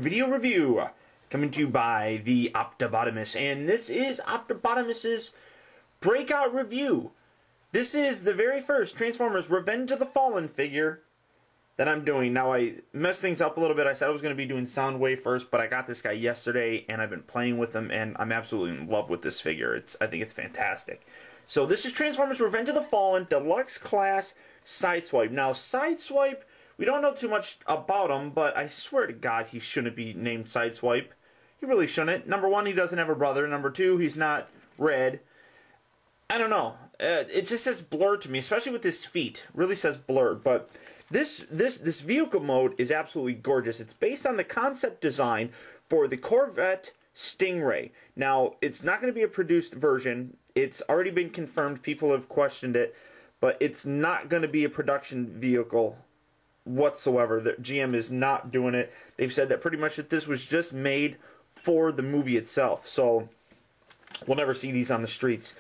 video review coming to you by the Optibotimus, and this is Optibotimus's breakout review. This is the very first Transformers Revenge of the Fallen figure that I'm doing. Now, I messed things up a little bit. I said I was going to be doing Soundwave first, but I got this guy yesterday, and I've been playing with him, and I'm absolutely in love with this figure. I think it's fantastic. So this is Transformers Revenge of the Fallen Deluxe Class Sideswipe. Now, Sideswipe, we don't know too much about him, but I swear to God he shouldn't be named Sideswipe. He really shouldn't. Number one, he doesn't have a brother. Number two, he's not red. I don't know. It just says blurred to me, especially with his feet. It really says blurred. But this vehicle mode is absolutely gorgeous. It's based on the concept design for the Corvette Stingray. Now, it's not going to be a produced version. It's already been confirmed. People have questioned it. But it's not going to be a production vehicle whatsoever. The GM is not doing it. They've said that pretty much that this was just made for the movie itself. So we'll never see these on the streets.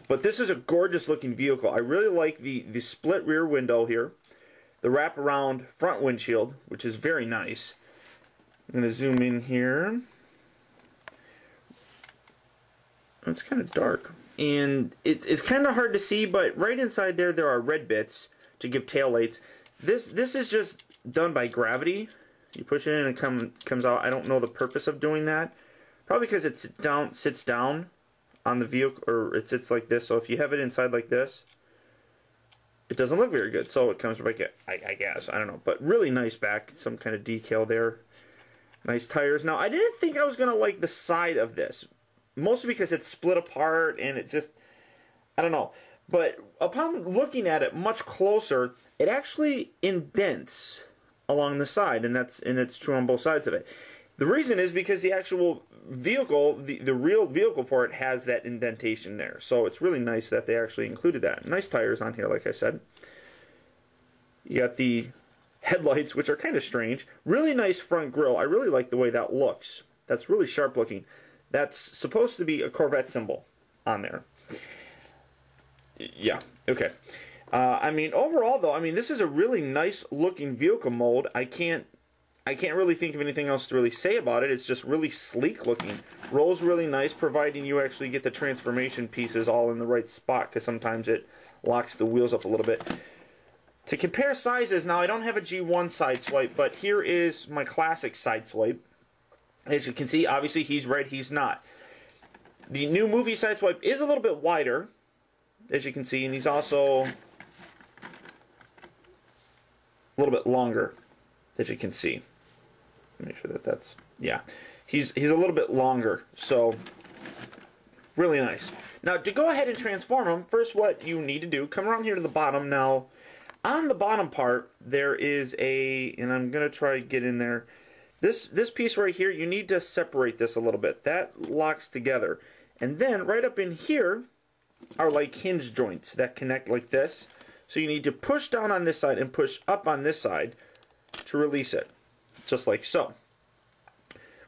But this is a gorgeous looking vehicle. I really like the split rear window here. The wraparound front windshield, which is very nice. I'm going to zoom in here. It's kind of dark. And it's kind of hard to see, but right inside there are red bits to give tail lights. This is just done by gravity. You push it in and it comes out. I don't know the purpose of doing that. Probably because it sits down on the vehicle, or it sits like this. So if you have it inside like this, it doesn't look very good. So it comes back, I guess. I don't know. But really nice back. Some kind of decal there. Nice tires. Now, I didn't think I was going to like the side of this. Mostly because it's split apart and it just, I don't know. But upon looking at it much closer, it actually indents along the side, and it's true on both sides of it. The reason is because the actual vehicle, the real vehicle for it, has that indentation there. So it's really nice that they actually included that. Nice tires on here, like I said. You got the headlights, which are kind of strange. Really nice front grille. I really like the way that looks. That's really sharp looking. That's supposed to be a Corvette symbol on there. Yeah, okay. I mean, overall, though, I mean, this is a really nice looking vehicle mold. I can't really think of anything else to really say about it. It's just really sleek looking. Rolls really nice, providing you actually get the transformation pieces all in the right spot, because sometimes it locks the wheels up a little bit. To compare sizes, now I don't have a G1 Sideswipe, but here is my classic Sideswipe. As you can see, obviously he's red, he's not. The new movie Sideswipe is a little bit wider, as you can see, and he's also a little bit longer, as you can see. Make sure that's, yeah. He's a little bit longer, so really nice. Now, to go ahead and transform him, first what you need to do, come around here to the bottom. Now, on the bottom part, there is and I'm going to try to get in there, this piece right here, you need to separate this a little bit. That locks together. And then right up in here are like hinge joints that connect like this. So you need to push down on this side and push up on this side to release it. Just like so.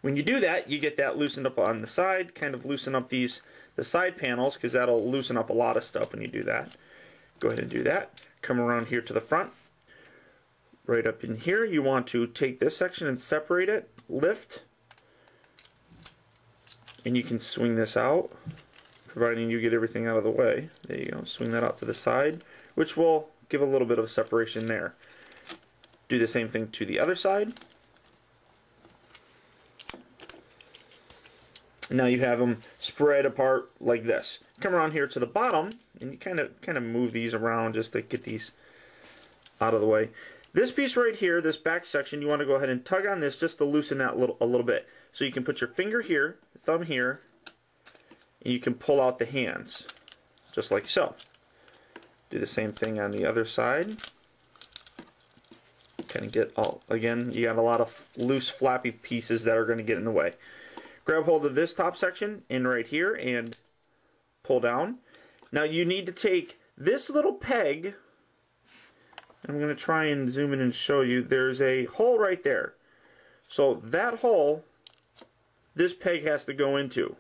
When you do that, you get that loosened up on the side, kind of loosen up the side panels, because that'll loosen up a lot of stuff when you do that. Go ahead and do that. Come around here to the front. Right up in here, you want to take this section and separate it, lift, and you can swing this out, providing you get everything out of the way. There you go, swing that out to the side, which will give a little bit of separation there. Do the same thing to the other side. Now you have them spread apart like this. Come around here to the bottom, and you kind of move these around just to get these out of the way. This piece right here, this back section, you want to go ahead and tug on this just to loosen that a little bit. So you can put your finger here, thumb here, and you can pull out the hands, just like so. Do the same thing on the other side. Kind of get again, you got a lot of loose, flappy pieces that are going to get in the way. Grab hold of this top section and right here and pull down. Now you need to take this little peg. I'm going to try and zoom in and show you. There's a hole right there. So that hole, this peg has to go into.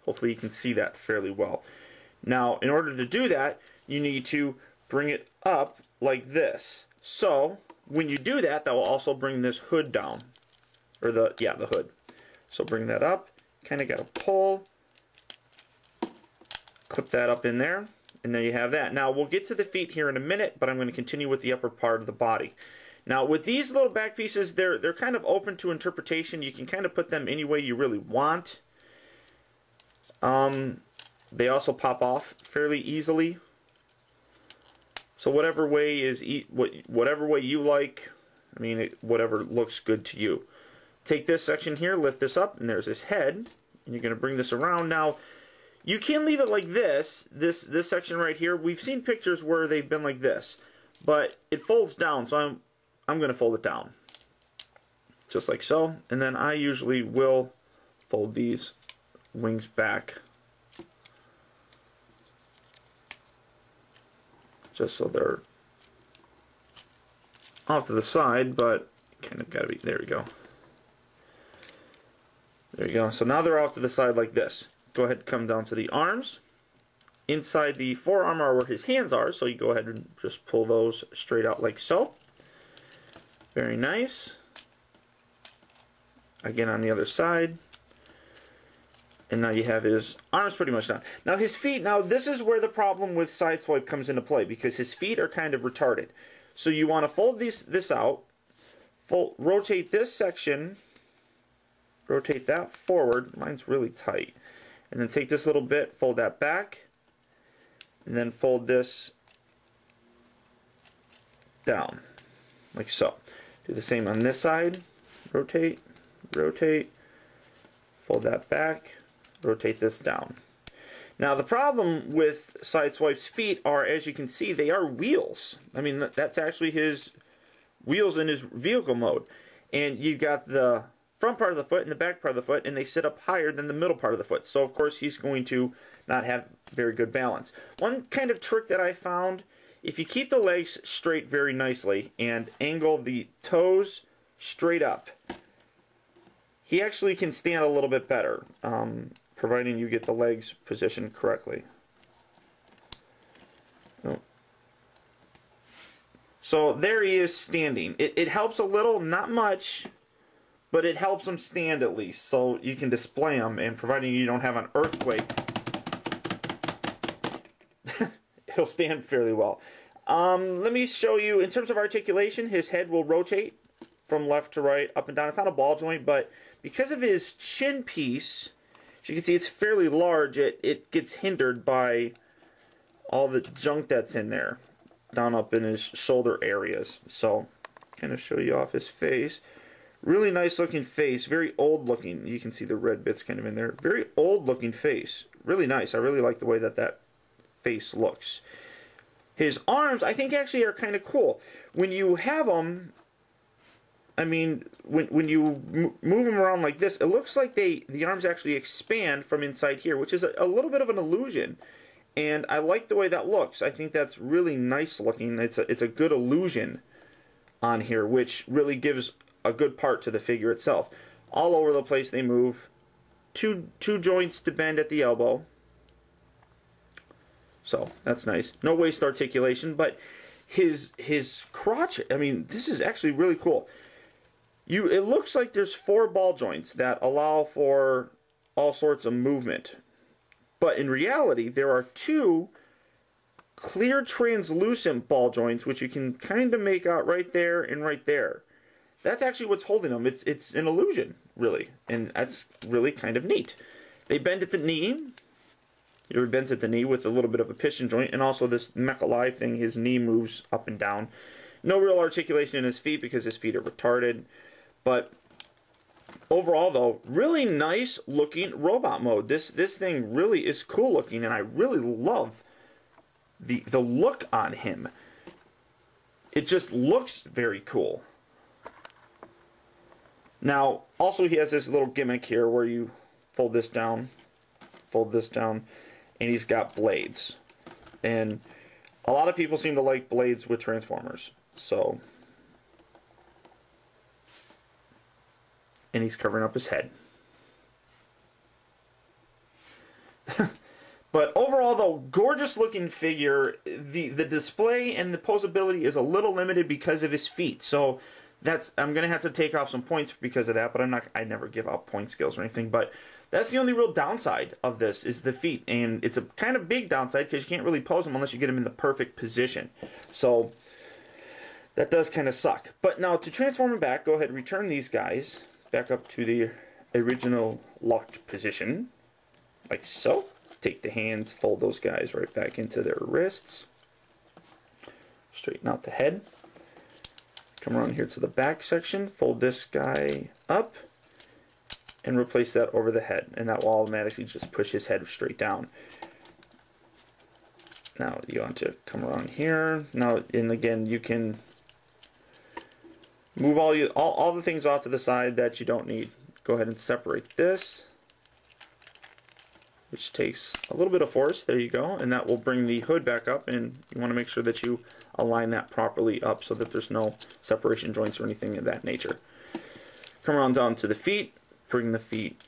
Hopefully you can see that fairly well. Now, in order to do that, you need to bring it up like this. So, when you do that, that will also bring this hood down. or the hood. So bring that up, kind of got to pull, clip that up in there, and there you have that. Now we'll get to the feet here in a minute, but I'm going to continue with the upper part of the body. Now with these little back pieces, they're kind of open to interpretation. You can kind of put them any way you really want. They also pop off fairly easily. So whatever way whatever way you like, I mean, whatever looks good to you. Take this section here, lift this up, and there's his head. And you're going to bring this around. Now, you can leave it like this section right here. We've seen pictures where they've been like this, but it folds down, so I'm going to fold it down. Just like so. And then I usually will fold these wings back. Just so they're off to the side, but kind of got to be, there we go. There you go. So now they're off to the side like this. Go ahead and come down to the arms. Inside the forearm are where his hands are, so you go ahead and just pull those straight out like so. Very nice. Again on the other side. And now you have his arms pretty much done. Now his feet, now this is where the problem with Sideswipe comes into play, because his feet are kind of retarded. So you want to fold this out, rotate this section, rotate that forward, mine's really tight, and then take this little bit, fold that back, and then fold this down, like so. Do the same on this side, rotate, rotate, fold that back, rotate this down. Now the problem with Sideswipe's feet are, as you can see, they are wheels. I mean, that's actually his wheels in his vehicle mode. And you've got the front part of the foot and the back part of the foot, and they sit up higher than the middle part of the foot. So of course he's going to not have very good balance. One kind of trick that I found, if you keep the legs straight very nicely and angle the toes straight up, he actually can stand a little bit better, providing you get the legs positioned correctly. Oh. So there he is standing. It helps a little, not much, but it helps him stand at least, so you can display him, and providing you don't have an earthquake, he'll stand fairly well. Let me show you, in terms of articulation, his head will rotate from left to right, up and down. It's not a ball joint, but because of his chin piece, as you can see, it's fairly large. It gets hindered by all the junk that's in there, down up in his shoulder areas. So, kind of show you off his face. Really nice looking face, very old looking. You can see the red bits kind of in there. Very old looking face. Really nice. I really like the way that face looks. His arms, I think, actually are kind of cool. When you have them, I mean, when you move them around like this, it looks like the arms actually expand from inside here, which is a little bit of an illusion. And I like the way that looks. I think that's really nice looking. It's a good illusion on here, which really gives a good part to the figure itself. All over the place they move. Two joints to bend at the elbow. So that's nice. No waist articulation, but his crotch, I mean, this is actually really cool. It looks like there's 4 ball joints that allow for all sorts of movement. But in reality, there are 2 clear translucent ball joints, which you can kind of make out right there and right there. That's actually what's holding them. It's an illusion, really. And that's really kind of neat. They bend at the knee. He bends at the knee with a little bit of a piston joint. And also this Mecha Live thing, his knee moves up and down. No real articulation in his feet because his feet are retarded. But overall, though, really nice looking robot mode. This thing really is cool looking, and I really love the look on him. It just looks very cool. Now, also he has this little gimmick here where you fold this down, and he's got blades. And a lot of people seem to like blades with Transformers. So, and he's covering up his head. But overall, though, gorgeous looking figure. The display and the posability is a little limited because of his feet. So I'm gonna have to take off some points because of that, but I never give out point skills or anything. But that's the only real downside of this is the feet, and it's a kind of big downside because you can't really pose them unless you get them in the perfect position. So that does kind of suck. But now to transform them back, go ahead and return these guys back up to the original locked position, like so. Take the hands, fold those guys right back into their wrists. Straighten out the head. Come around here to the back section, fold this guy up, and replace that over the head. And that will automatically just push his head straight down. Now you want to come around here. Now, and again, you can move all the things off to the side that you don't need. Go ahead and separate this, which takes a little bit of force. There you go. And that will bring the hood back up, and you want to make sure that you align that properly up so that there's no separation joints or anything of that nature. Come around down to the feet, bring the feet,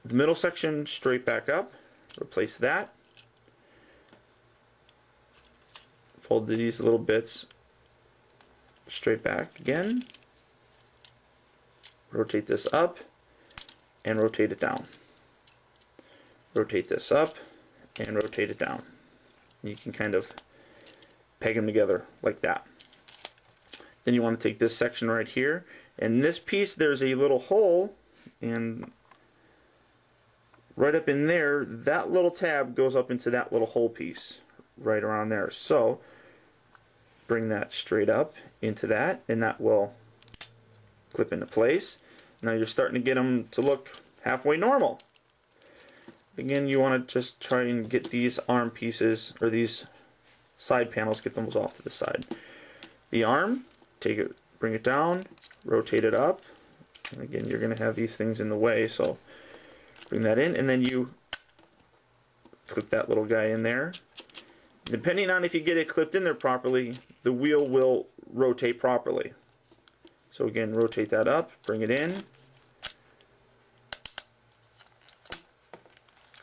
the middle section straight back up, replace that. Fold these little bits straight back again. Rotate this up and rotate it down. Rotate this up and rotate it down. You can kind of peg them together like that. Then you want to take this section right here, and this piece there's a little hole, and right up in there that little tab goes up into that little hole piece right around there. So bring that straight up into that, and that will clip into place. Now you're starting to get them to look halfway normal. Again, you want to just try and get these arm pieces, or these side panels, get them off to the side. The arm, take it, bring it down, rotate it up. And again, you're going to have these things in the way, so bring that in, and then you clip that little guy in there. Depending on if you get it clipped in there properly, the wheel will rotate properly. So again, rotate that up, bring it in,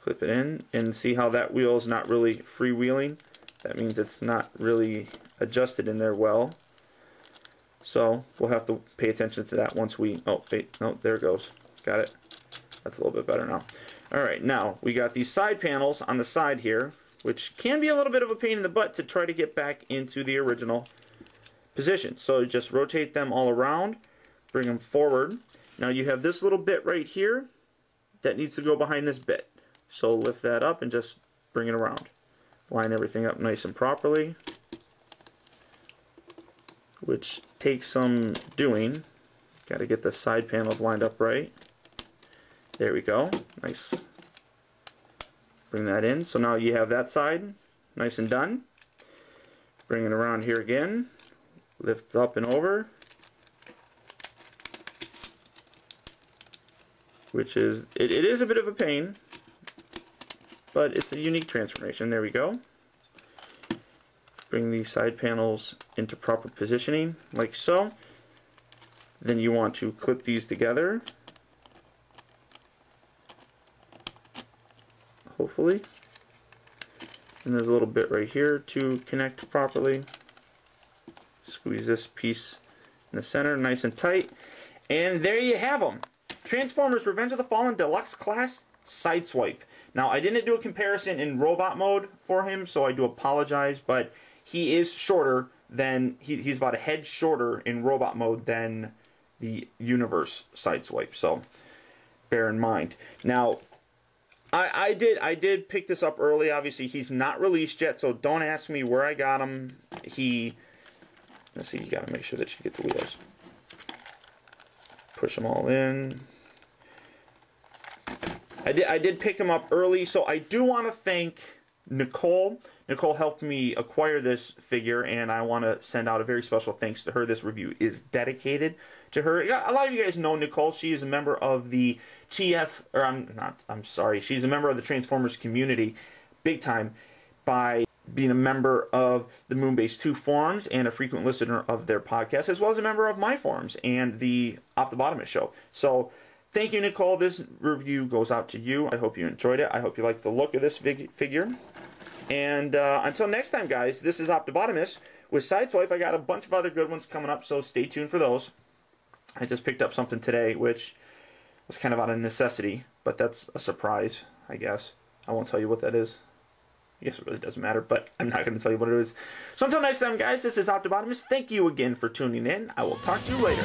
clip it in, and see how that wheel is not really freewheeling. That means it's not really adjusted in there well. So we'll have to pay attention to that once we, oh wait, no, there it goes. Got it. That's a little bit better now. Alright, now we got these side panels on the side here, which can be a little bit of a pain in the butt to try to get back into the original position. So just rotate them all around, bring them forward. Now you have this little bit right here that needs to go behind this bit. So lift that up and just bring it around. Line everything up nice and properly, which takes some doing. Got to get the side panels lined up right. There we go. Nice. Bring that in. So now you have that side nice and done. Bring it around here again. Lift up and over. Which is, it is a bit of a pain, but it's a unique transformation. There we go. Bring these side panels into proper positioning, like so. Then you want to clip these together, hopefully. And there's a little bit right here to connect properly. Squeeze this piece in the center, nice and tight. And there you have them. Transformers Revenge of the Fallen Deluxe Class Sideswipe. Now, I didn't do a comparison in robot mode for him, so I do apologize, but he is shorter than, he's about a head shorter in robot mode than the Universe Sideswipe, so bear in mind. Now, I did pick this up early. Obviously, he's not released yet, so don't ask me where I got him. Let's see, you gotta make sure that you get the wheels. Push them all in. I did pick him up early, so I do want to thank Nicole. Nicole helped me acquire this figure, and I want to send out a very special thanks to her. This review is dedicated to her. A lot of you guys know Nicole. She is a member of the she's a member of the Transformers community, big time, by being a member of the Moonbase 2 forums and a frequent listener of their podcast, as well as a member of my forums and the Optibotimus show. So, thank you, Nicole. This review goes out to you. I hope you enjoyed it. I hope you like the look of this figure. And until next time, guys, this is Optibotimus with Sideswipe. I got a bunch of other good ones coming up, so stay tuned for those. I just picked up something today, which was kind of out of necessity, but that's a surprise, I guess. I won't tell you what that is. I guess it really doesn't matter, but I'm not going to tell you what it is. So until next time, guys, this is Optibotimus. Thank you again for tuning in. I will talk to you later.